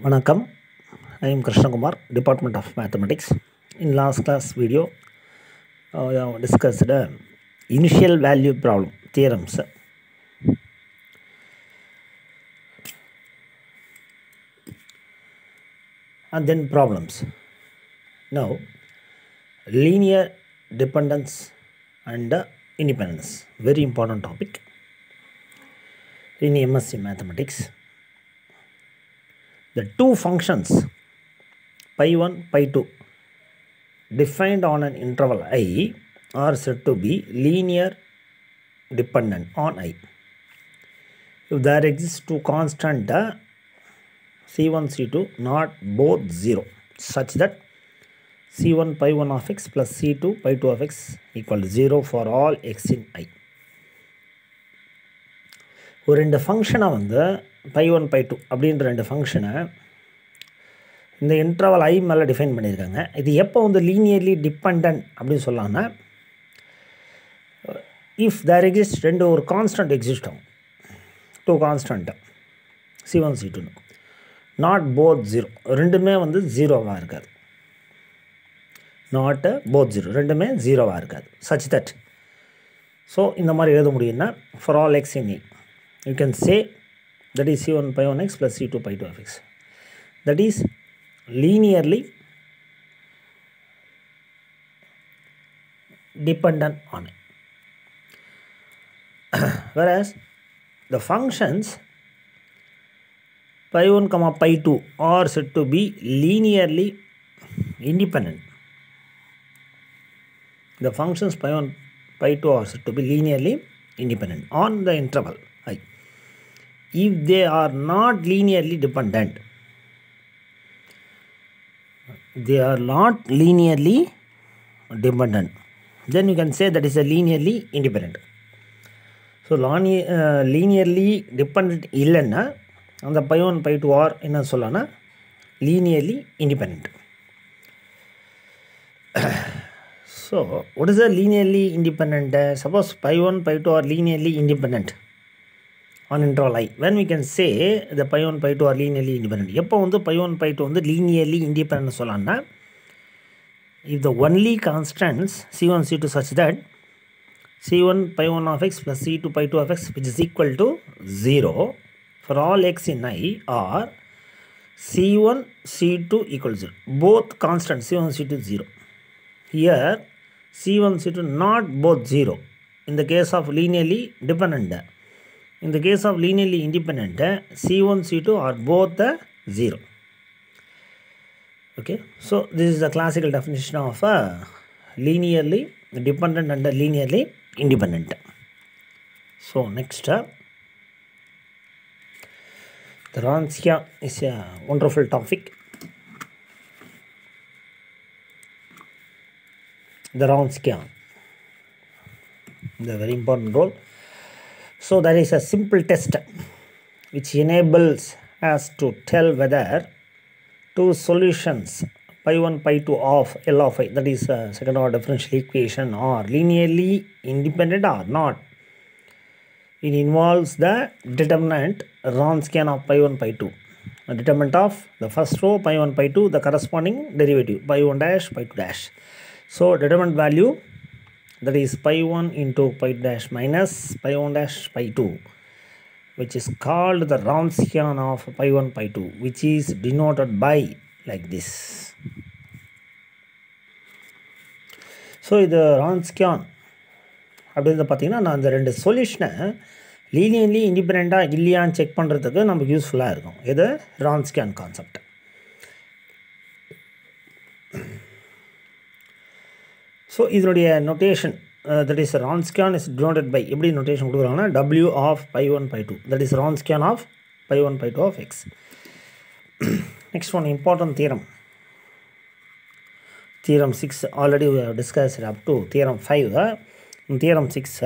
Vanakkam, I am Krishna Kumar, Department of Mathematics. In last class video, we have discussed initial value problem theorems. And then problems. Now, linear dependence and independence, very important topic in MSc Mathematics. The two functions pi1, pi2 defined on an interval I are said to be linear dependent on I. If there exists two constant c1, c2 not both 0 such that c1 pi1 of x plus c2 pi2 of x equal to 0 for all x in I. ஒரு ரெண்டு ஃபங்க்ஷனை வந்து pi1 pi2 அப்படின்ற ரெண்டு ஃபங்க்ஷனை இந்த interval ஐ மேலே define பண்ணியிருக்காங்க. இது எப்போ வந்து லீனியர்லி டிபெண்டன்ட் அப்படின்னு சொல்லலாம்னா, இஃப் தேர் எக்ஸிஸ்ட் ரெண்டு ஒரு கான்ஸ்டன்ட் எக்ஸிஸ்ட் ஆகும், two constant c1 c2 not both 0, ரெண்டுமே வந்து ஜீரோவாக இருக்காது. நாட் போத் 0, ரெண்டுமே ஜீரோவாக இருக்காது. சச் தட் ஸோ இந்த மாதிரி எழுத முடியும்னா for all X in A you can say that is c1 pi1 x plus c2 pi2 of x, that is linearly dependent on it. Whereas the functions pi1 comma pi2 are said to be linearly independent. The functions pi1 pi2 are said to be linearly independent on the interval I. If they are not linearly dependent, then you can say that is a linearly independent. So linearly dependent இல்லைன்னா அந்த pi1 pi2 R என்ன சொல்லலாம்னா linearly independent. So what is a linearly independent? Suppose pi1 pi2 are linearly independent on interval I, when we can say the pi1 pi2 are linearly independent. எப்போ வந்து pi1 pi2 வந்து linearly independent சொல்லலாம்னா, if the only constants c1 c2 such that c1 pi1 of x plus c2 pi2 of x which is equal to 0 for all x in I are c1 c2 equal to 0, both constants c1 c2 0. Here c1 c2 not both 0 in the case of linearly dependent. In the case of linearly independent, c1 c2 are both 0. Okay, so this is the classical definition of linearly dependent and linearly independent. So next, the Wronskian is a wonderful topic. The Wronskian, the very important role. So there is a simple test which enables us to tell whether two solutions pi1 pi2 of L of I, that is second order differential equation, are linearly independent or not. It involves the determinant Wronskian of pi1 pi2, the determinant of the first row pi1 pi2, the corresponding derivative pi1 dash pi2 dash. So determinant value, that is pi1 into pi dash minus pi1 dash pi2, which is called the Wronskian of pi1 pi2, which is denoted by like this. So இது Wronskian அப்படின்றத பார்த்தீங்கன்னா, நான் அந்த ரெண்டு சொல்யூஷனை linearly இண்டிபெண்ட்டாக இல்லையான்னு check பண்ணுறதுக்கு நமக்கு யூஸ்ஃபுல்லாக இருக்கும். இது Wronskian கான்செப்ட். ஸோ இதனுடைய notation, that is Wronskian is denoted by எப்படி நோட்டேஷன் கொடுக்குறாங்கன்னா w of pi1 pi2, that is Wronskian of pi1 pi2 of x. Next one, important theorem. Theorem 6 already we have discussed up to theorem 5. In theorem 6,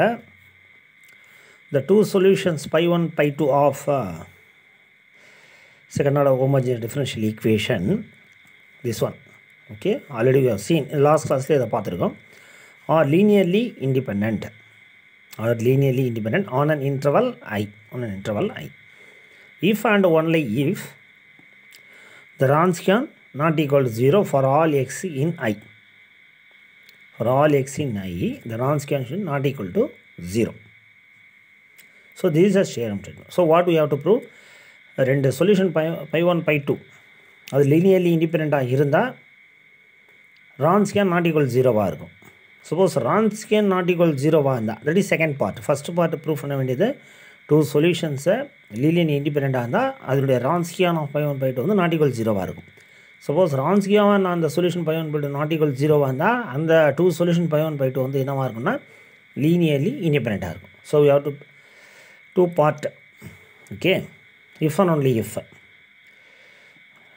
the two solutions pi1 pi2 of second order homogeneous differential equation, this one, okay, already we have seen in last class இதை பார்த்துருக்கோம், are linearly independent on an interval I. If and only if the Wronskian not equal to 0 for all x in I. For all x in I, the Wronskian should not equal to 0. So this is a theorem statement. So what we have to prove? Rendu solution pi 1 pi 2 அது linearly independent இருந்தால் Wronskian not equal to 0 இருக்கும். Suppose Wronskian not equal to 0 இருந்தால், that is second part. First part proof பண்ண வேண்டியது two solutions linearly independent இருந்தால் அதனுடைய Wronskian of pi 1 pi 2 வந்து not equal to 0 இருக்கும். Suppose Wronskian அந்த solution pi 1 pi 2 not equal to 0 இருந்தால் அந்த two solution pi 1 pi 2 வந்து என்னவா இருக்கும்னா linearly independent இருக்கும். So we have to two part, okay, if and only if.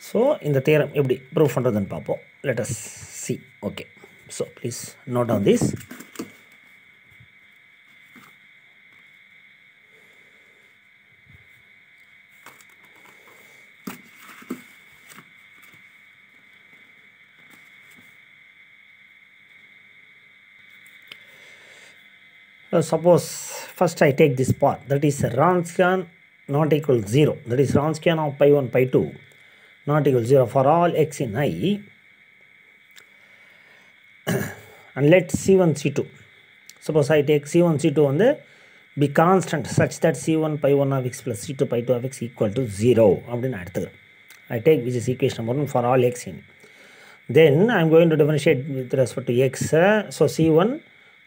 So in the theorem எப்படி proof பண்றதுன்னு பார்ப்போம். Let us see. Okay, so please note down this. Suppose first I take this part, that is Wronskian not equal to 0, that is Wronskian of pi 1 pi 2 not equal to 0 for all x in I, and let C1 C2, suppose I take C1 C2 on the be constant such that C1 pi 1 of x plus C2 pi 2 of x equal to 0. I take which is equation number 1 for all x in. Then I am going to differentiate with respect to x. So C1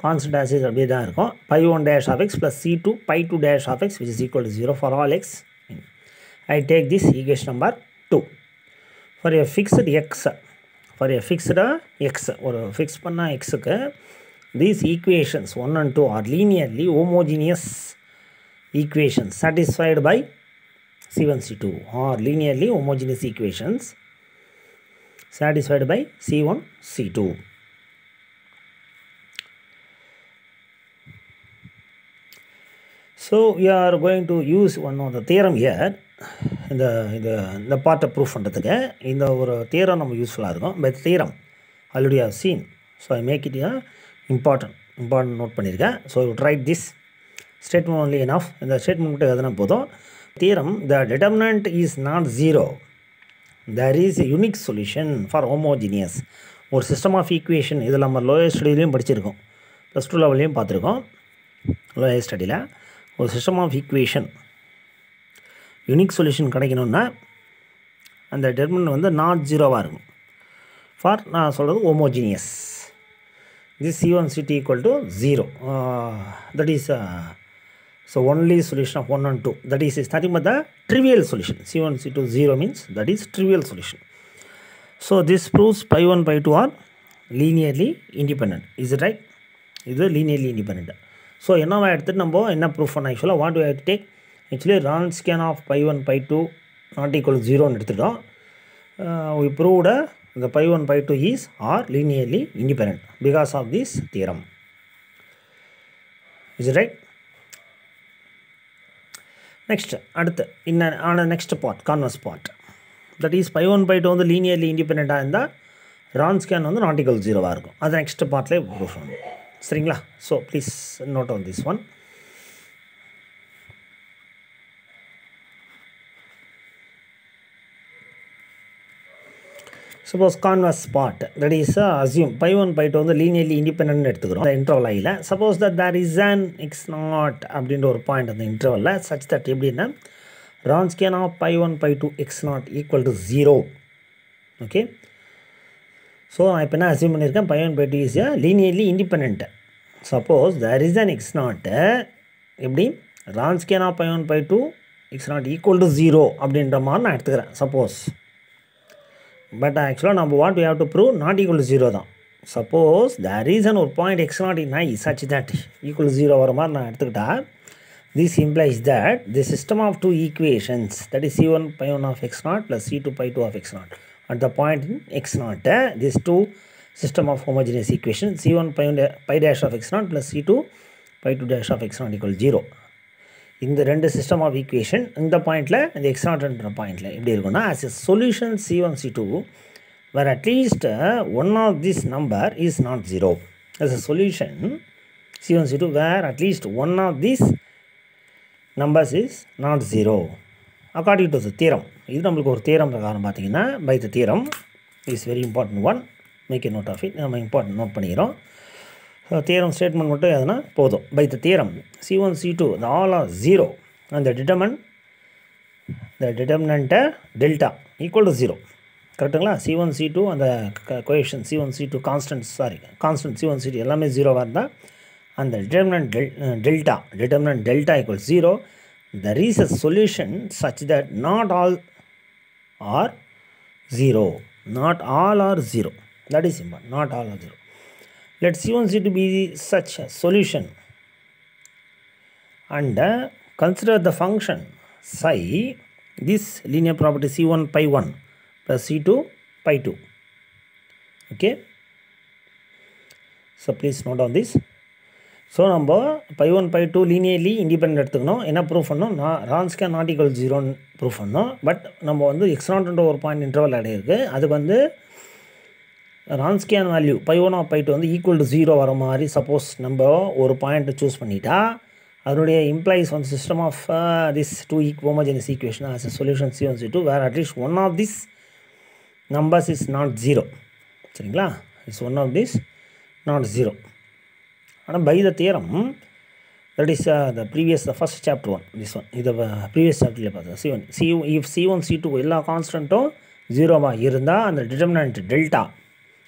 constant as is அப்படியே தான் இருக்கும். pi 1 dash of x plus C2 pi 2 dash of x which is equal to 0 for all x in. I take this equation number 2. For a fixed x, for a fixed x, ஒரு fix பண்ண x க்கு these equations 1 and 2 are linearly homogeneous equations satisfied by C1 C2, or linearly homogeneous equations satisfied by C1 C2. So we are going to use one of the theorem here. இந்த பார்ட்டை proof பண்ணுறதுக்கு இந்த ஒரு theorem நம்ம யூஸ்ஃபுல்லாக இருக்கும். But theorem already have seen. So I make it important note பண்ணியிருக்கேன். So write this statement only enough. இந்த ஸ்டேட்மெண்ட் மட்டும் எதுனா போதும். Theorem the determinant is not 0. There is a unique solution for homogeneous. ஒரு system of equation இதில் நம்ம lower ஸ்டடியிலையும் படிச்சிருக்கோம், plus 2 லெவல்லையும் பார்த்துருக்கோம். லோயர் ஸ்டடியில் ஒரு system of equation unique solution கிடைக்கணும்னா அந்த டிட்டர்மினன்ட் வந்து நாட் 0வாக இருக்கும். ஃபார் நான் சொல்கிறது homogeneous. This C1 C2 equal to 0. That is so only solution of 1 and 2. That is nothing but the trivial solution. C1 C2 0 means that is trivial solution. So this proves pi 1 pi 2 are linearly independent. Is it right? இது linearly independent. So என்னவா எடுத்துகிட்டு நம்ம என்ன proof பண்ண ஆக்சுவலாக what you have to take actually Wronskian of pi 1 pi 2 not equal to 0ன்னு எடுத்துட்டோம். we proved the pi 1 pi 2 is are linearly independent because of this theorem. Is it right? Next அடுத்து on the next part, converse part, that is pi 1 pi 2 வந்து linearly independent இருந்தால் Wronskian வந்து not equal to 0வாக இருக்கும். அது next பார்ட்லேயே proof பண்ணும். சரிங்களா? So please note on this one. Suppose converse part, that is assume pi 1 pi 2 வந்து linearly independent எடுத்துக்கிறோம் interval ஐயில். Suppose that there is an x0 அப்படின்ற ஒரு பாயிண்ட் அந்த இன்டர்வலில் சச் தட் எப்படின்னா Wronskian of pi 1 pi 2 x0 equal to 0. Okay, so நான் இப்போ என்ன அசியூம் பண்ணியிருக்கேன், pi 1 pi 2 is linearly independent. Suppose there is an x0 எப்படி Wronskian of pi 1 pi 2 x0 equal to 0 அப்படின்ற மாதிரி நான் எடுத்துக்கிறேன். சப்போஸ் பட் ஆக்சுவலாக நம்ம what we have to prove not equal to 0 தான். சப்போஸ் தேர் இஸ் ஒரு point x0 in I such that equal to 0 வர மாதிரி நான் எடுத்துக்கிட்டா, this implies that the system of two equations, that is C1 pi 1 of x0 plus C2 pi 2 of x0 at the point in x0, these two system of homogeneous equation C1 pi dash of x0 plus C2 pi 2 dash of x0 equal 0. இந்த ரெண்டு system of equation இந்த பாயிண்டில் இந்த x0ன்ற பாயிண்டில் எப்படி இருக்குன்னா, as a solution C1 C2 where at least one of this number is not 0. As a solution C1 C2 where at least one of these numbers is not 0. according to the theorem. இது நம்மளுக்கு ஒரு theorem பிரகாரம் பார்த்தீங்கன்னா by the theorem is very important one. Make a note of it. நம்ம important note பண்ணிக்கிறோம். Theorem statement மட்டும் எதுனா போதும். By the theorem C1 C2 the all are 0 and the determinant delta equal to 0. கரெக்டுங்களா? C1 C2 அந்த coefficient C1 C2 constant C1 C2 எல்லாமே 0 இருந்தால் அந்த determinant delta equals 0. There is a solution such that not all are 0. Not all are 0. That is important. Not all are 0. Let C1 C2 be such a solution and consider the function psi, this linear property C1 pi 1 plus C2 pi 2. Okay. So please note on this. So நம்ம by 1 pi 2 linearly independent எடுத்துக்கணும். என்ன proof பண்ணோம்? ரான்ஸ்கேன் not equal 0ன்னு proof பண்ணோம். But நம்ம வந்து எக்ஸ்ட்ரான்ற ஒரு point interval அடையிருக்கு. அதுக்கு வந்து ரான்ஸ்கேன் வேல்யூ பை 1 ஆஃப் பை 2 வந்து ஈக்குவல் டு 0 வர மாதிரி சப்போஸ் நம்ம ஒரு பாயிண்ட்டை சூஸ் பண்ணிட்டா அதனுடைய இம்ப்ளைஸ் வந்து system of this two homogeneous equation as a solution C1 C2 where at least one of this numbers is not 0. சரிங்களா? It's one of this not 0. And by the theorem, that is the first chapter one, this one, this previous chapter C1. If C1 C2 எல்லா கான்ஸ்டன்ட்டும் 0 இருந்தால் அந்த determinant delta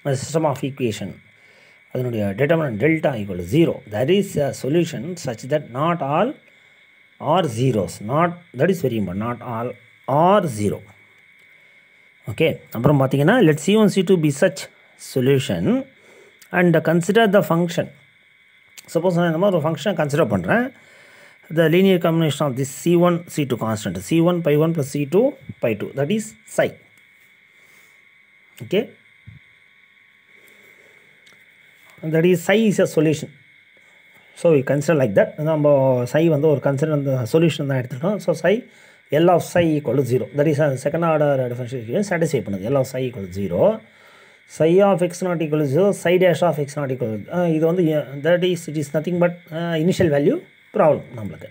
the system of equation அதனுடைய determinant delta equal to 0. That is a solution such that not all are zeros. That is very important. Not all are 0. Okay. அப்புறம் பார்த்தீங்கன்னா let C1 C2 be such solution and consider the function. Suppose நான் இந்த மாதிரி ஒரு ஃபங்க்ஷனை consider பண்ணுறேன். The linear combination of this C1 C2 constant C1 pi 1 plus C2 pi 2, that is psi. Okay, and that is psi is a solution. So we consider like that. நம்ம psi வந்து ஒரு consider அந்த solution தான் எடுத்துட்டோம். So psi L of psi equal to 0. That is a second order differential equation satisfy பண்ணுது. L of psi equal to 0. Psi of x not equal to 0, psi dash of x not equal to இது வந்து that is it is nothing but initial value problem நம்மளுக்கு.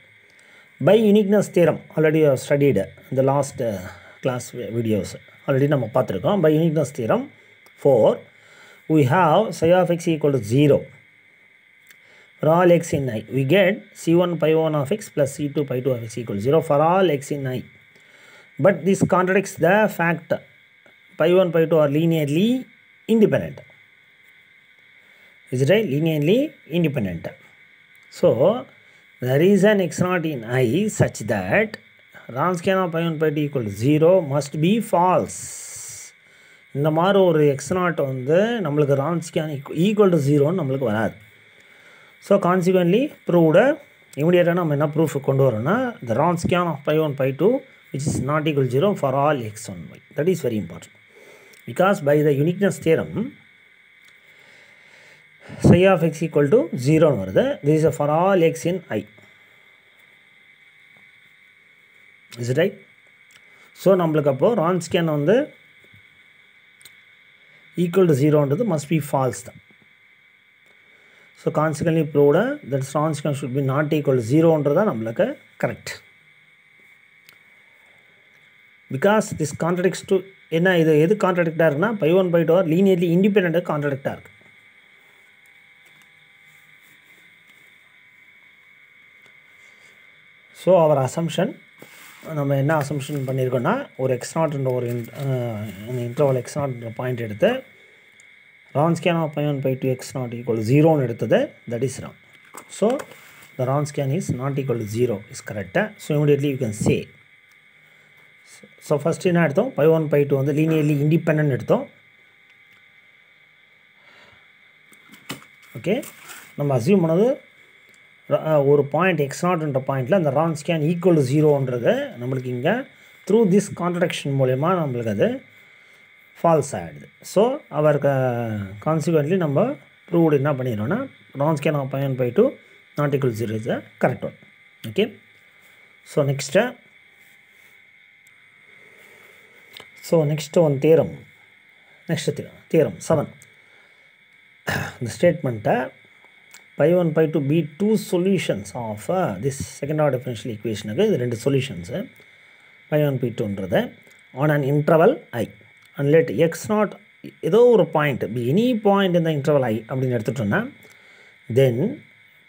By uniqueness theorem already you have studied in the last class videos already நம்ம பார்த்துருக்கோம். By uniqueness theorem 4 we have psi of x equal to 0 for all x in I. We get C1 pi 1 of x plus C2 pi 2 of x equal to 0 for all x in I. But this contradicts the fact pi 1 pi 2 are linearly independent. Is it right? Linearly independent. So there is an x naught in I such that Wronskian of pi 1 pi 2 equal to 0 must be false. இந்த மாதிரி ஒரு x naught வந்து நம்மளுக்கு Wronskian equal to 0 நம்மளுக்கு வராது. So consequently proved immediately நம்ம என்ன proof கொண்டு வரோம்னா the Wronskian of pi 1 pi 2 which is not equal to 0 for all x1 y. That is very important. Because by the uniqueness theorem psi of x equal to 0 வருது. This is for all x in I. Is it right? So நம்மளுக்கு அப்போ Wronskian வந்து equal to 0ன்றது must be false தான். So consequently proved that Wronskian should be not equal to 0ன்றது தான் நம்மளுக்கு correct. Because this contradicts to என்ன இது எது கான்ட்ராடிக்டாக இருக்குன்னா பை 1 பை 2 லீனியர்லி இண்டிபெண்டன்ட் கான்ட்ராடிக்டாக இருக்குது. ஸோ அவர் அசம்ஷன் நம்ம என்ன அசம்ஷன் பண்ணியிருக்கோன்னா ஒரு எக்ஸ்நாட்ன்ற ஒரு இன்டர்வல் எக்ஸ்நாட்ன்ற பாயிண்ட் எடுத்து Wronskian of pi 1 pi 2 x not equal to 0ன்னு எடுத்தது that is wrong. So the Wronskian is not equal to 0 is correct. So immediately you can say. So first என்ன எடுத்தோம்? By 1 pi 2 வந்து linearly independent எடுத்தோம். Okay, நம்ம assume பண்ணது ஒரு point X நாட்ன்ற பாயிண்டில் அந்த Wronskian ஈக்குவல் டு 0ன்றது நம்மளுக்கு இங்கே த்ரூ திஸ் கான்ட்ரடிக்ஷன் மூலயமா நம்மளுக்கு அது ஃபால்ஸ் ஆகிடுது. ஸோ அவருக்கு கான்சிக்வென்ட்லி நம்ம ப்ரூவ்டு என்ன பண்ணிடுறோன்னா Wronskian of pi 1 pi 2 not equal to 0 is the correct one. Okay, so next one theorem. Next theorem 7. The statement pi 1 pi 2 be two solutions of this second order differential equation. Okay, the two solutions. pi 1 pi 2ன்றது on an interval I and let x naught ஏதோ ஒரு point any point இந்த interval I அப்படின்னு எடுத்துட்டோம்னா then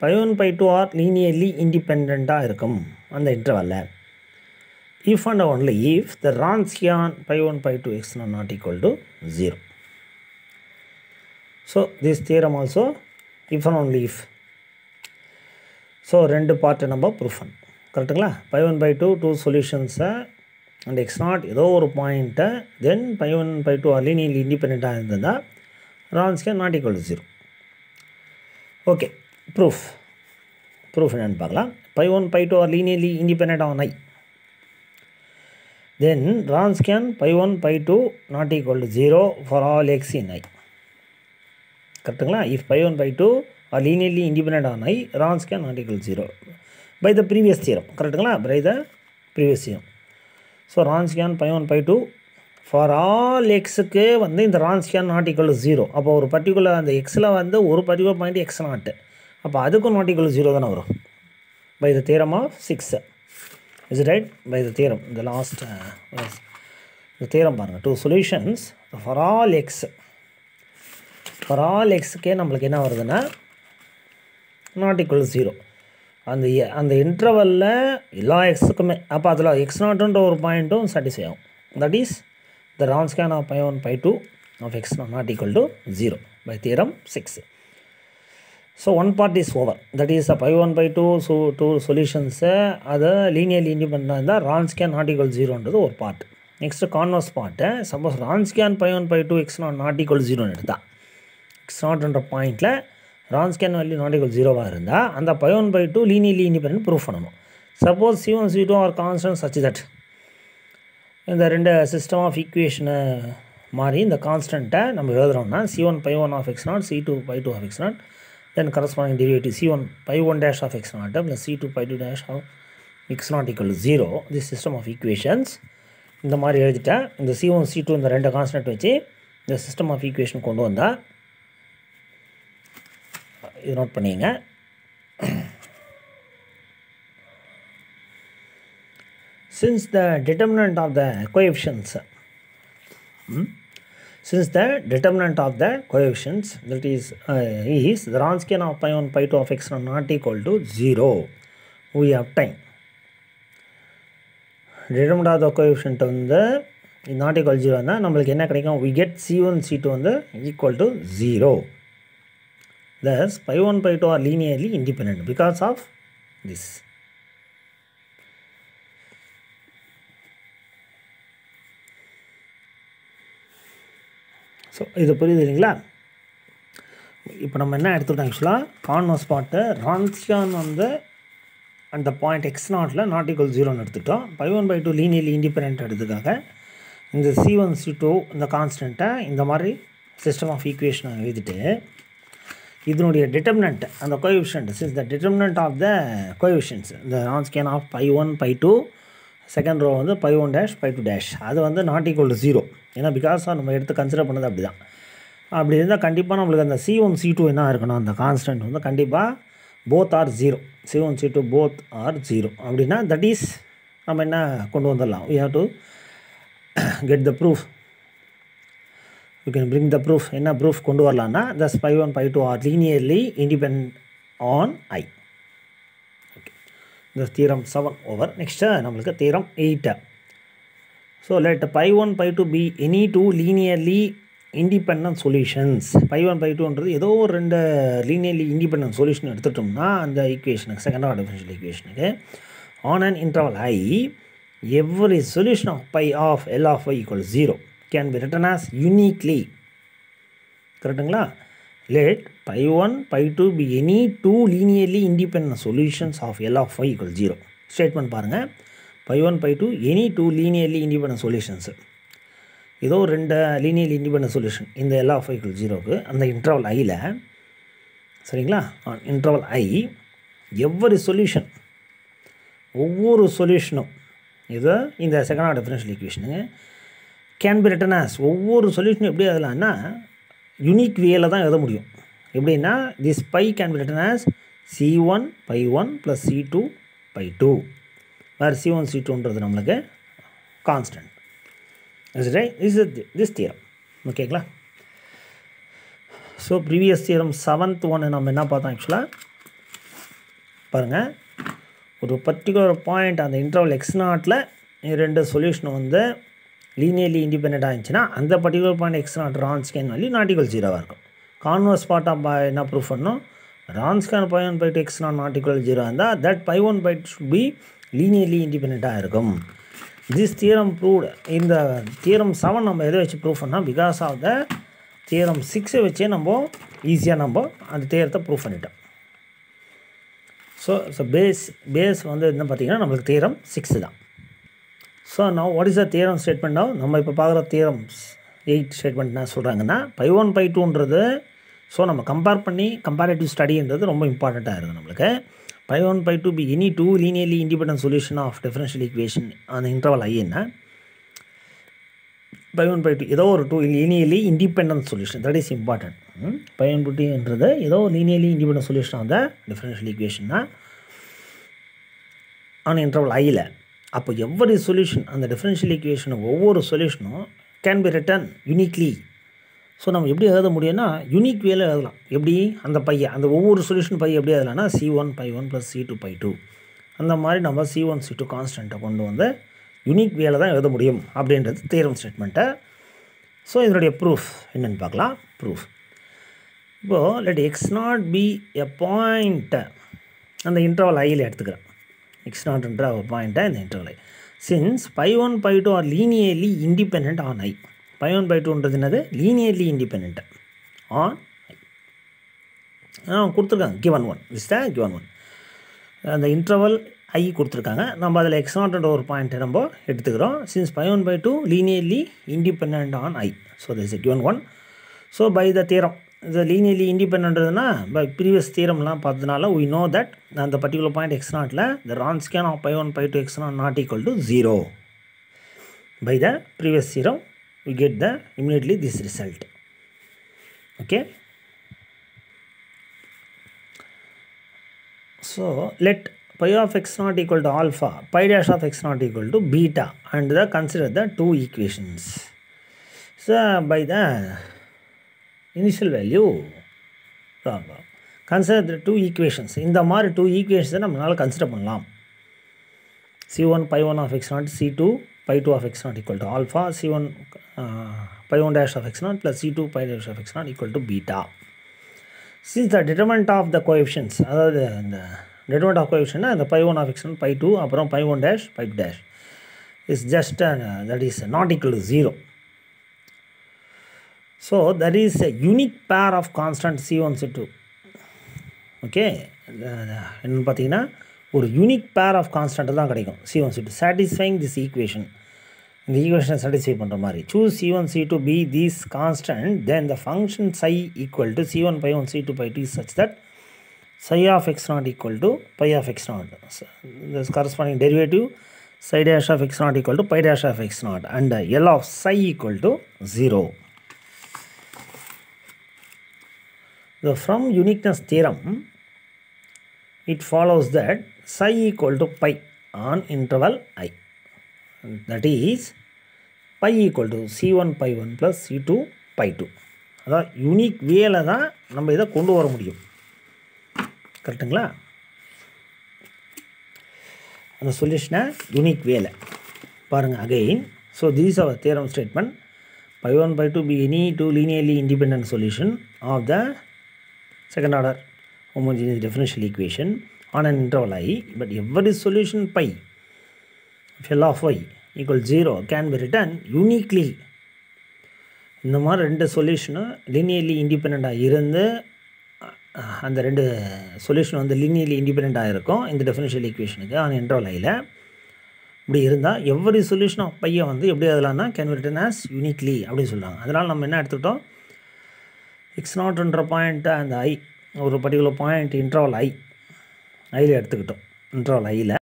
pi 1 pi 2 are linearly இண்டிபெண்ட்டாக இருக்கும் அந்த இன்டர்வலில் if and only if the Wronskian pi 1 pi 2 x naught not equal to 0. So this theorem also if and only if. So ரெண்டு part நம்ம proof பண்ணணும் கரெக்டுங்களா pi 1 pi 2 டூ சொல்யூஷன்ஸை and x naught ஏதோ ஒரு பாயிண்ட்டை then pi 1 pi 2 are linearly இண்டிபெண்ட்டாக இருந்ததுன்னா Wronskian not equal to 0. Okay proof என்னென்னு பார்க்கலாம் pi 1 pi 2 are linearly independent on I then Wronskian pi 1 pi 2 not equal to 0 for all x in I. கரெக்டுங்களா if pi 1 pi 2 are linearly independent on I, Wronskian not equal to 0 by the previous theorem. கரெக்டுங்களா by the previous theorem. So Wronskian pi 1 pi 2 for all xக்கு வந்து இந்த Wronskian not equal to 0. அப்போ ஒரு particular அந்த எக்ஸில் வந்து ஒரு particular point x not அப்போ அதுக்கும் not equal to 0 தானே வரும் by the theorem of 6. Is it right? By the theorem, the last the theorem பாருங்க two solutions for all x க்கே நம்மளுக்கு என்ன வருதுன்னா not equal to 0 அந்த இன்டர்வலில் எல்லா எக்ஸுக்குமே அப்போ அதில் x நாட்டுன்ற ஒரு பாயிண்ட்டும் சாட்டிஸ்ஃபை ஆகும் that is the Wronskian of pi 1 pi 2 of x not equal to 0 by theorem 6. So one part is over, that is pi 1 pi 2 so two solutions அது linearly இண்டிபெண்டாக இருந்தால் Wronskian not equal to 0ன்றது ஒரு part. Next converse part suppose Wronskian pi 1 pi 2 x not equal to 0ன்னு எடுத்தால் x நாட்ன்ற பாயிண்டில் Wronskian value not equal to 0வாக இருந்தால் அந்த pi 1 pi 2 linearly independent proof பண்ணணும். Suppose c1 c2 are constant such that இந்த ரெண்டு சிஸ்டம் ஆஃப் ஈக்குவேஷனை மாதிரி இந்த கான்ஸ்டண்ட்டை நம்ம எழுதுகிறோம்னா c1 pi 1 of x naught c2 pi 2 of x naught then corresponding derivative c1 pi 1 dash of x naught plus c2 pi 2 dash of x naught equal to 0. This system of equations இந்த மாதிரி எழுதிட்டா இந்த c1 c2 இந்த ரெண்டு constant வச்சு இந்த system of equation கொண்டு வந்தால் இது நோட் பண்ணிங்க. Since the determinant of the coefficients that is the Wronskian of pi 1 pi 2 of x not equal to 0, we obtain determinant of the coefficient வந்து not equal to 0 இருந்தால் நம்மளுக்கு என்ன கிடைக்கும் we get c1 c2 வந்து equal to 0. Thus pi 1 pi 2 are linearly independent because of this. So இது புரியுது இல்லைங்களா? இப்போ நம்ம என்ன எடுத்துக்கிட்டோம் ஆக்சுவலாக கான்வர்ஸ் பார்ட்டு Wronskian வந்து அந்த பாயிண்ட் எக்ஸ் நாட்டில் நாட் ஈக்குவல் 0ன்னு எடுத்துக்கிட்டோம். pi 1 pi 2 லீனியர்லி இண்டிபெண்ட் எடுத்துக்காக இந்த c1 c2 இந்த கான்ஸ்டண்ட்டை இந்த மாதிரி சிஸ்டம் ஆஃப் ஈக்குவேஷனை எழுதிட்டு இதனுடைய டிட்டர்மினன்ட் அந்த coefficient since the determinant of the coefficients the Wronskian of pi 1 pi 2 second row வந்து pi 1 dash pi 2 dash அது வந்து நாட் ஈக்குவல் டு 0 ஏன்னா பிகாஸ் நம்ம எடுத்து கன்சிடர் பண்ணது அப்படி தான். அப்படி இருந்தால் கண்டிப்பாக நம்மளுக்கு அந்த c1 c2 என்ன இருக்கணும் அந்த கான்ஸ்டன்ட் வந்து கண்டிப்பாக both are 0 c1 c2 both are 0 அப்படின்னா தட் இஸ் நம்ம என்ன கொண்டு வந்துடலாம் we have to get the proof. You can bring the proof. என்ன proof கொண்டு வரலான்னா thus pi 1 pi 2 are linearly independent on I. Okay. The theorem 7 over. Next நம்மளுக்கு theorem 8. So let pi 1 pi 2 be any two linearly independent solutions. pi 1 pi 2ன்றது ஏதோ ஒரு ரெண்டு linearly independent solution எடுத்துட்டோம்னா அந்த ஈக்குவேஷனுக்கு second order differential ஈக்குவேஷனுக்கு on an interval I every solution of pi of L of y equals 0 can be written as uniquely. கரெக்டுங்களா? Let pi 1 pi 2 be any two linearly independent solutions of L of y equals 0. Statement பாருங்கள் pi 1 pi 2 any two linearly independent solutions ஏதோ ரெண்டு linearly independent solution இந்த L of y equals 0க்கு அந்த interval ஐயில் சரிங்களா interval ஐ எவ்வொரு solution ஒவ்வொரு சொல்யூஷனும் இது இந்த செகண்ட் ஆர்டர் டிஃபரன்ஷியல் ஈக்குவேஷனுங்க கேன் பி ரிட்டன் ஆஸ் ஒவ்வொரு சொல்யூஷனும் எப்படி எழுதலாம்னா யூனிக் வேல தான் எழுத முடியும். எப்படின்னா this pi can be written as c1 pi 1 + c2 pi 2 வேறு c1 c2ன்றது நம்மளுக்கு constant. Is it right? This theorem. Okay, klar. So previous theorem 7th one நம்ம என்ன பார்த்தோம் actually பாருங்க ஒரு particular point அந்த interval x0ல ரெண்டு சொல்யூஷன் வந்து லீனியர்லி இண்டிபெண்டன்ட் ஆயிடுச்சுன்னா அந்த particular point x0 Wronskian value not equal 0 இருக்கும். கான்வர்ஸ் பார்ட் ஆஃப் என்ன ப்ரூஃப் பண்ணணும், ரான்ஸ்கேன் π1 π2 x0 நாட் ஈக்குவல் 0 இருந்தால் தட் π1 π2 should be லீனியர்லி இண்டிபெண்டண்ட்டாக இருக்கும். This theorem proved. இந்த தியரம் 7 நம்ம எதை வச்சு ப்ரூஃப் பண்ணால் பிகாஸ் ஆஃப் த தியரம் 6 வச்சே நம்ம ஈஸியாக நம்ம அந்த தியரத்தை ப்ரூஃப் பண்ணிட்டோம். ஸோ பேஸ் வந்து என்ன பார்த்தீங்கன்னா நம்மளுக்கு தியரம் 6 தான். So now what is the theorem statement now? நம்ம இப்போ பார்க்குற தியரம் 8 ஸ்டேட்மெண்ட் என்ன சொல்கிறாங்கன்னா π1 π2ன்றது ஸோ நம்ம கம்பேர் பண்ணி கம்பேரிட்டிவ் ஸ்டடின்றது ரொம்ப இம்பார்ட்டண்ட்டாக இருக்குது நம்மளுக்கு. π1 π2 be any two linearly independent solution of differential equation on the interval I என்ன π1 π2 ஏதோ ஒரு two linearly independent solution, that is important. π1 π2ன்றது ஏதோ linearly independent solution of the differential equation on interval Iல. அப்போ எவ்வரி சொல்யூஷன் அந்த differential equation ஒவ்வொரு சொல்யூஷனும் can be written uniquely. So நம்ம எப்படி எழுத முடியும்னா யூனிக் வேல எழுதலாம். எப்படி அந்த அந்த ஒவ்வொரு சொல்யூஷன் எப்படி எழுதலாம்னா C1 π1 + C2 π2 அந்த மாதிரி நம்ம C1 C2 கான்ஸ்டண்ட்டை கொண்டு வந்து யூனிக் வேல தான் எழுத முடியும் அப்படின்றது தியரம் ஸ்டேட்மெண்ட்டை. ஸோ இதனுடைய ப்ரூஃப் என்னென்னு பார்க்கலாம். ப்ரூஃப் இப்போது let x0 be a point அந்த இன்டர்வல் ஐயில் எடுத்துக்கிறேன். x0ன்ற ஒரு பாயிண்ட்டாக இந்த interval I. Since π1 π2 are linearly independent on I. π1 π2ன்றது என்னது லீனியர்லி இண்டிபெண்ட் ஆன் I. கொடுத்துருக்காங்க given one. This is given one. அந்த இன்டர்வல் I கொடுத்துருக்காங்க. நம்ம அதில் x0ன்ற ஒரு பாயிண்ட்டை நம்ம எடுத்துக்கிறோம். Since π1 π2 linearly independent on I. So this is given one. So by the theorem இது லீனியர்லி இண்டிபெண்டன்ட்னா பை ப்ரீவியஸ் தியரம்லாம் பார்த்ததுனால we know that அந்த பர்டிகுலர் பாயிண்ட் x0ல the Wronskian of π1 π2 x0 not equal to 0. By the previous theorem we get the immediately this result. Okay. So let pi of x0 equal to alpha, pi dash of x0 equal to beta and consider the two equations. So by the initial value problem consider the two equations. இந்த மாதிரி two equations நம்மளால consider பண்ணலாம். C1 π1 of x0 C2 π2 of x0 equal to alpha, C1 π1 dash of x0 plus C2 pi dash of x0 equal to beta. Since the determinant of the coefficients அதாவது இந்த determinant of coefficient அந்த π1 of x0 π2 அப்புறம் π1 dash π2 dash is just that is not equal to 0. So that is a unique pair of constant C1 C2. Okay, என்னன்னு பார்த்தீங்கன்னா ஒரு unique pair of constant தான் கிடைக்கும் C1 C2 satisfying this equation. இந்த ஈக்குவேஷனை satisfy பண்ணுற மாதிரி choose C1 C2 be these constant, then the function psi equal to C1 π1 C2 π2 is such that psi of x0 equal to pi of x0. So, this corresponding derivative psi dash of x0 equal to pi dash of x0 and L of psi equal to 0. So from uniqueness theorem it follows that psi equal to pi on interval I. That is pi equal to C1 π1 plus C2 π2. அதான் unique வேல தான் நம்ம இதை கொண்டு வர முடியும். கரெக்டுங்களா? அந்த சொல்யூஷனை யூனிக் வேலை பாருங்கள் again. So this our theorem statement π1 π2 be any two linearly independent solution of the second order homogeneous differential equation on an interval I, but every solution pi if L of y equal 0 can be written uniquely. இந்த மாதிரி ரெண்டு சொல்யூஷனும் linearly இண்டிபெண்ட்டாக இருந்து அந்த ரெண்டு solution வந்து linearly இண்டிபெண்ட்டாக இருக்கும் இந்த டிஃபரன்ஷியல் ஈக்குவேஷனுக்கு ஆன் இன்டர்வல் ஐயில். இப்படி இருந்தால் எவ்வரி சொல்யூஷன் ஆஃப் பையை வந்து எப்படி எழுதலாம்னா can be written as uniquely அப்படின்னு சொல்கிறாங்க. அதனால் நம்ம என்ன எடுத்துக்கிட்டோம், x0ன்ற பாயிண்ட்டை அந்த I ஒரு பர்டிகுலர் பாயிண்ட் இன்டர்வல் ஐயில் எடுத்துக்கிட்டோம். இன்டர்வல் ஐயில்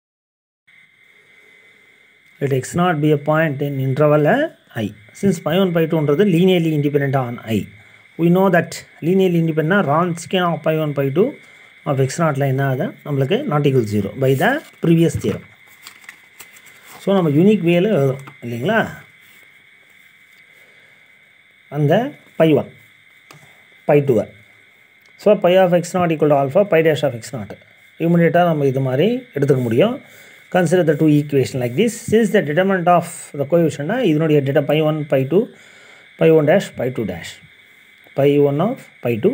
let x0 be a point in interval I. Since π1 π2ன்றது linearly independent on I, we know that linearly independent Wronskian of π1 π2 of x0ல என்ன ஆகுது நம்மளுக்கு not equal 0 by the previous theorem. So நம்ம unique value எழுதுறோம் இல்லைங்களா. அந்த pi 1 pi 2. So pi of x naught equal to alpha pi dash of x naught இமிடியேட்டாக நம்ம இது மாதிரி எடுத்துக்க முடியும். Consider the two equation like this. Since the determinant of the கோஎஃபிஷியன்ட்னா இதனுடைய data pi 1 pi 2 pi 1 dash pi 2 dash pi 1 of pi 2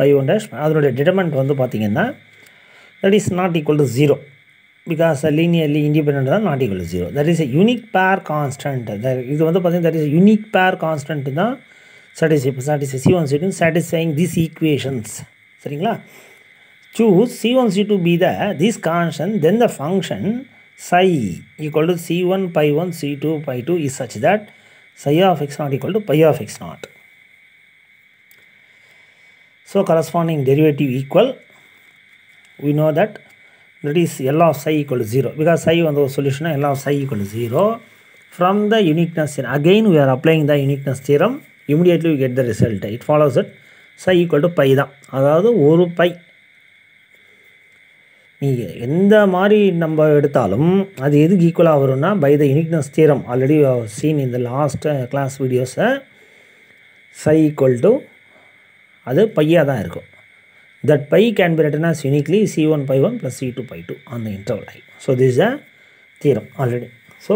pi 1 dash அதனுடைய determinant வந்து பார்த்திங்கன்னா that is not equal to 0 because linearly independent தான் not equal to 0. that is a unique pair constant. இது வந்து பார்த்திங்கன்னா that is a unique pair constant தான் satisfy C1 C2 satisfying these equations. சரிங்களா. choose C1 C2 be the this constant, then the function psi equal to C1 pi 1 C2 pi 2 is such that psi of x naught equal to pi of x naught. So corresponding derivative equal, we know that is L of psi equal to 0 because psi on the solution L of psi equal to 0. From the uniqueness theorem, again we are applying the uniqueness theorem, immediately we get the result. It follows that psi equal to pi தான், அதாவது ஒரு by. நீங்கள் எந்த மாதிரி நம்ம எடுத்தாலும் அது எதுக்கு ஈக்குவலாக வரும்னா by the uniqueness theorem. Already seen இந்த லாஸ்ட் கிளாஸ் வீடியோஸை psi equal to அது பையாக தான் இருக்கும். that pi can be written as uniquely C1 pi 1 plus C2 pi 2 on the interval I. So this is a theorem already. So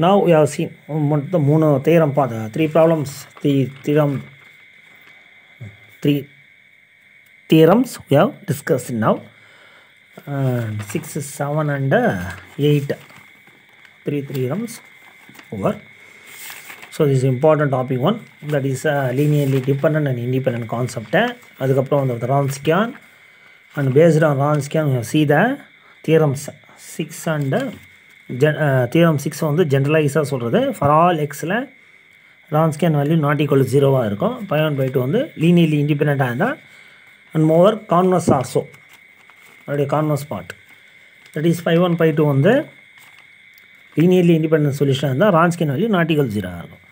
now we have seen the mono theorem part, three problems, three theorems we have discussed now. 6, 7 and 8, 3 theorems over. So this is important topic 1, that is linearly dependent and independent concept. அதுக்கப்புறம் வந்து Wronskian, and based on Wronskian we have see the theorems 6 and theorem 6 வந்து generalize சொல்கிறது for all xல Wronskian value not equal to 0 இருக்கும். pi 1 pi 2 வந்து linearly independent இருந்தால் and more converse also, அதோடைய converse part, that is pi 1 pi 2 வந்து linearly independent solution இருந்தால் Wronskian value not equal to 0 இருக்கும்.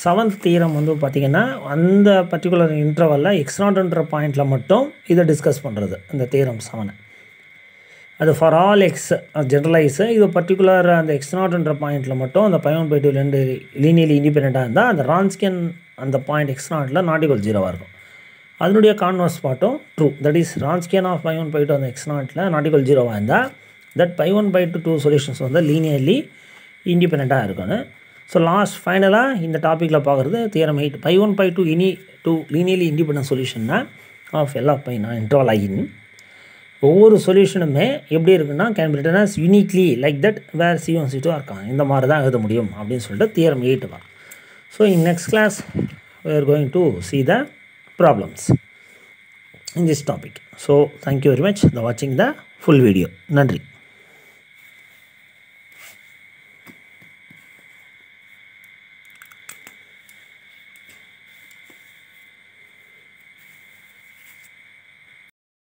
7th theorem வந்து பார்த்திங்கன்னா அந்த பர்டிகுலர் இன்டர்வலில் எக்ஸ் நாட்ன்ற பாயிண்டில் மட்டும் இதை டிஸ்கஸ் பண்ணுறது அந்த தியரம் 7. அது ஃபார் ஆல் எக்ஸ் ஜென்ரலைஸு, இது பர்டிகுலர் அந்த எக்ஸ் நாட்ன்ற பாயிண்டில் மட்டும் அந்த பை 1 பை 2 ரெண்டு லீனியர்லி இண்டிபெண்ட்டாக இருந்தால் அந்த Wronskian அந்த பாயிண்ட் எக்ஸ் நாட்டில் நாட் ஈக்குவல் 0 இருக்கும். அதனுடைய converse பார்ட்டும் true, that is Wronskian of by 1 pi 2 அந்த எக்ஸ் நாட்டில் நாட் ஈக்குவல் 0 இருந்தால் தட் பை 1 பை 2 சொல்யூஷன்ஸ் வந்து லீனியர்லி இண்டிபெண்ட்டாக இருக்கணும். ஸோ லாஸ்ட் ஃபைனலாக இந்த டாப்பிக்கில் பார்க்குறது theorem 8, by 1 pi 2 any two linearly independent சொல்யூஷன்னா of L of பைனா interval ஐன். ஒவ்வொரு சொல்யூஷனுமே எப்படி இருக்குன்னா can be written as uniquely like that where C1 C2 இருக்காங்க, இந்த மாதிரி தான் எழுத முடியும் அப்படின்னு சொல்லிட்டு தியரம் 8 தான். So in next class we are going to see the problems in this topic. So thank you very much for watching the full video. நன்றி.